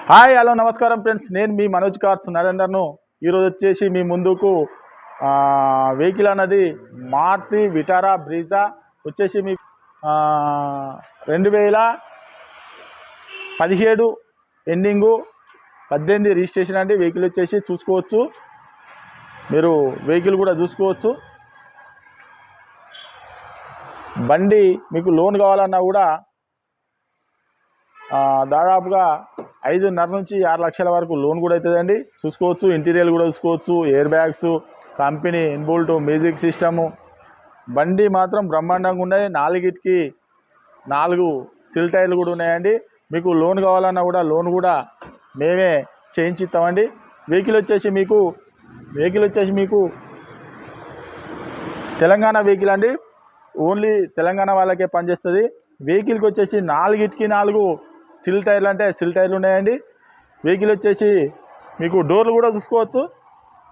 Hi hello నమస్కారం friends, నేను మీ Manoj cars నరేందర్ను. ఈరోజు వచ్చేసి మీ ముందుకు వెహికల్ అన్నది మారుతి విటారా బ్రీజా వచ్చేసి మీ 2017 ఎండింగు 18 రిజిస్ట్రేషన్ అండి. వెహికల్ వచ్చేసి చూసుకోవచ్చు, మీరు వెహికల్ కూడా చూసుకోవచ్చు. బండి మీకు లోన్ కావాలన్నా కూడా దాదాపుగా 5.5 నుంచి 6 లక్షల వరకు లోన్ కూడా అవుతుందండి. చూసుకోవచ్చు, ఇంటీరియర్ కూడా చూసుకోవచ్చు, air bags, company inbuilt music system. బండి మాత్రం బ్రహ్మాండంగా ఉన్నాయి. 4 సిల్ టైర్లు కూడా ఉన్నాయండి. మీకు లోన్ కావాలన్నా కూడా లోన్ కూడా మేమే చేయించిస్తామండి. వెహికల్ వచ్చేసి మీకు తెలంగాణ వెహికల్ అండి. ఓన్లీ తెలంగాణ వాళ్ళకే పనిచేస్తుంది. వెహికల్కి వచ్చేసి 4 సిల్ టైర్లు అంటే సిల్ టైర్లు ఉన్నాయండి. వెహికల్ వచ్చేసి మీకు డోర్లు కూడా చూసుకోవచ్చు,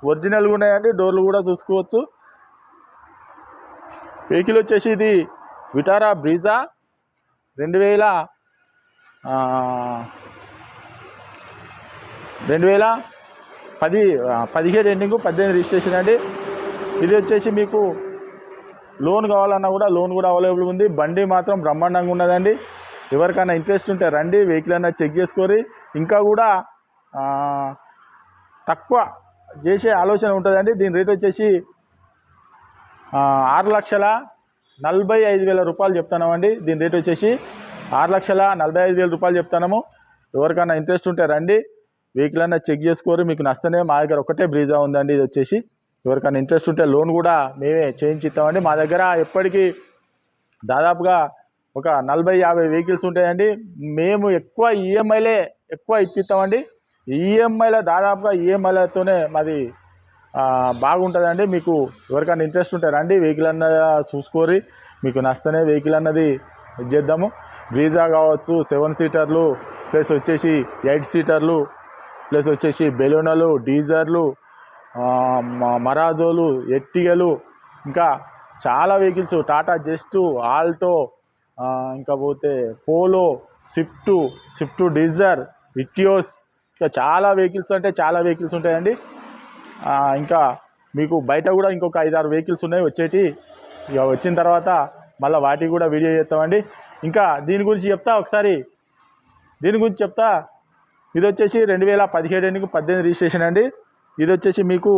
ఒరిజినల్గా ఉన్నాయండి. డోర్లు కూడా చూసుకోవచ్చు. వెహికల్ వచ్చేసి ఇది విటారా బ్రీజా 2017 ఎండింగు 18 రిజిస్ట్రేషన్ అండి. ఇది వచ్చేసి మీకు లోన్ కావాలన్నా కూడా లోన్ కూడా అవైలబుల్ ఉంది. బండి మాత్రం బ్రహ్మాండంగా ఉన్నదండి. ఎవరికైనా ఇంట్రెస్ట్ ఉంటే రండి, వెహికల్ అన్నా చెక్ చేసుకొని ఇంకా కూడా తక్కువ చేసే ఆలోచన ఉంటుందండి. దీని రేట్ వచ్చేసి 6,45,000 రూపాయలు చెప్తున్నామండి. దీని రేట్ వచ్చేసి 6,45,000 రూపాయలు చెప్తున్నాము. ఎవరికైనా ఇంట్రెస్ట్ ఉంటే రండి, వెహికల్ అన్నా చెక్ చేసుకోరు. మీకు నష్టమే. మా దగ్గర ఒకటే బ్రీజా ఉందండి. ఇది వచ్చేసి ఎవరికైనా ఇంట్రెస్ట్ ఉంటే లోన్ కూడా మేమే చేయించిస్తామండి. మా దగ్గర ఎప్పటికీ దాదాపుగా ఒక 40-50 వెహికల్స్ ఉంటాయండి. మేము ఎక్కువ ఈఎంఐలే ఇప్పిస్తామండి. దాదాపుగా ఈఎంఐలతోనే మాది బాగుంటుందండి. మీకు ఎవరికైనా ఇంట్రెస్ట్ ఉంటే రండి, వెహికల్ అన్నది చూసుకోరి. మీకు నష్టమే వెహికల్ అన్నది ఇచ్చేద్దాము. బ్రీజా కావచ్చు, 7 సీటర్లు ప్లస్ వచ్చేసి 8 సీటర్లు ప్లస్ వచ్చేసి బెలూనాలు, డీజర్లు, మరాజోలు, ఎట్టిగలు, ఇంకా చాలా వెహికల్స్, టాటా జస్ట్, ఆల్టో, ఇంకా పోతే పోలో, స్విఫ్ట్ డిజైర్, విటియోస్, ఇంకా చాలా వెహికల్స్ అంటే చాలా వెహికల్స్ ఉంటాయండి. ఇంకా మీకు బయట కూడా ఇంకొక 5-6 వెహికల్స్ ఉన్నాయి వచ్చేటి. ఇక వచ్చిన తర్వాత మళ్ళీ వాటికి కూడా వీడియో చేస్తామండి. ఇంకా దీని గురించి చెప్తా. ఇది వచ్చేసి 2017 ఎండింగ్ 18 రిజిస్ట్రేషన్ అండి. ఇది వచ్చేసి మీకు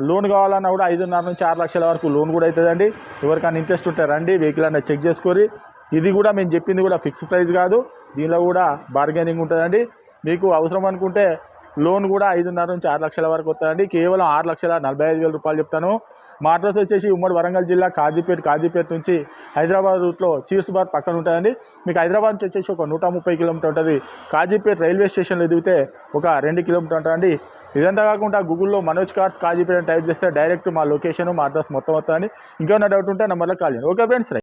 లోన్ కావాలన్నా కూడా 5.5 నుంచి 6 లక్షల వరకు లోన్ కూడా అవుతుందండి. ఎవరికైనా ఇంట్రెస్ట్ ఉంటే రండి, వెహికల్ అన్న చెక్ చేసుకొని. ఇది కూడా మేము చెప్పింది కూడా ఫిక్స్ ప్రైస్ కాదు, దీనిలో కూడా బార్గెనింగ్ ఉంటుందండి. మీకు అవసరం అనుకుంటే లోన్ కూడా 5.5 నుంచి 6 లక్షల వరకు వస్తుందండి. కేవలం 6,45,000 రూపాయలు చెప్తాను. మా అడ్రస్ వచ్చేసి ఉమ్మడి వరంగల్ జిల్లా కాజీపేట నుంచి హైదరాబాద్ రూట్లో చీర్స్ బార్ పక్కన ఉంటుందండి. మీకు హైదరాబాద్ నుంచి వచ్చేసి ఒక 130 కిలోమీటర్ ఉంటుంది. కాజీపేట రైల్వే స్టేషన్లో ఎదిగితే ఒక 2 కిలోమీటర్ ఉంటుందండి. ఇదంతా కాకుండా గూగుల్లో మనోజ్ కార్స్ కాజీపేట టైప్ చేస్తే డైరెక్ట్ మా లొకేషన్, మా అడ్రస్ మొత్తం వస్తుందండి. ఇంకేమైనా డౌట్ ఉంటే నెంబర్లో కాల్ చేయండి. Okay friends.